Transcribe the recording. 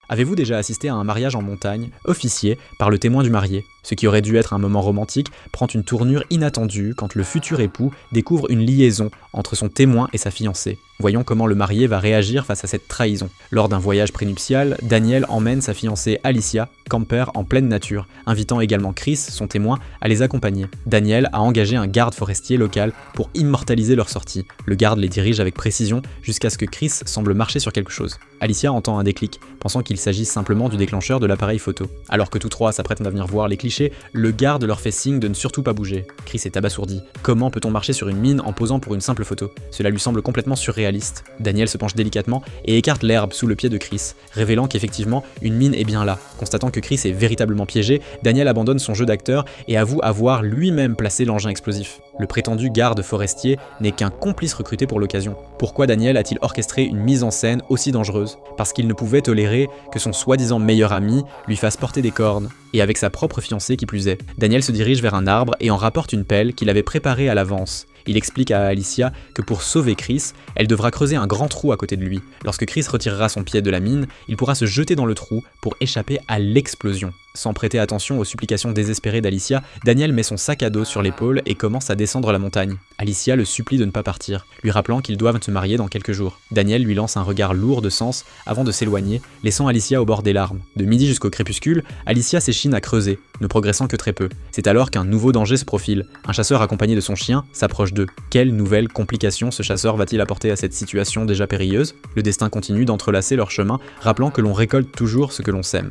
Avez-vous déjà assisté à un mariage en montagne, officié par le témoin du marié? Ce qui aurait dû être un moment romantique prend une tournure inattendue quand le futur époux découvre une liaison entre son témoin et sa fiancée. Voyons comment le marié va réagir face à cette trahison. Lors d'un voyage prénuptial, Daniel emmène sa fiancée Alicia camper en pleine nature, invitant également Chris, son témoin, à les accompagner. Daniel a engagé un garde forestier local pour immortaliser leur sortie. Le garde les dirige avec précision jusqu'à ce que Chris semble marcher sur quelque chose. Alicia entend un déclic, pensant qu'il s'agit simplement du déclencheur de l'appareil photo. Alors que tous trois s'apprêtent à venir voir les clichés, le garde leur fait signe de ne surtout pas bouger. Chris est abasourdi. Comment peut-on marcher sur une mine en posant pour une simple photo? Cela lui semble complètement surréaliste. Daniel se penche délicatement et écarte l'herbe sous le pied de Chris, révélant qu'effectivement une mine est bien là. Constatant que Chris est véritablement piégé, Daniel abandonne son jeu d'acteur et avoue avoir lui-même placé l'engin explosif. Le prétendu garde forestier n'est qu'un complice recruté pour l'occasion. Pourquoi Daniel a-t-il orchestré une mise en scène aussi dangereuse? Parce qu'il ne pouvait tolérer que son soi-disant meilleur ami lui fasse porter des cornes, et avec sa propre fiancée qui plus est. Daniel se dirige vers un arbre et en rapporte une pelle qu'il avait préparée à l'avance. Il explique à Alicia que pour sauver Chris, elle devra creuser un grand trou à côté de lui. Lorsque Chris retirera son pied de la mine, il pourra se jeter dans le trou pour échapper à l'explosion. Sans prêter attention aux supplications désespérées d'Alicia, Daniel met son sac à dos sur l'épaule et commence à descendre la montagne. Alicia le supplie de ne pas partir, lui rappelant qu'ils doivent se marier dans quelques jours. Daniel lui lance un regard lourd de sens avant de s'éloigner, laissant Alicia au bord des larmes. De midi jusqu'au crépuscule, Alicia s'échine à creuser, ne progressant que très peu. C'est alors qu'un nouveau danger se profile. Un chasseur accompagné de son chien s'approche d'eux. Quelle nouvelle complication ce chasseur va-t-il apporter à cette situation déjà périlleuse? Le destin continue d'entrelacer leur chemin, rappelant que l'on récolte toujours ce que l'on sème.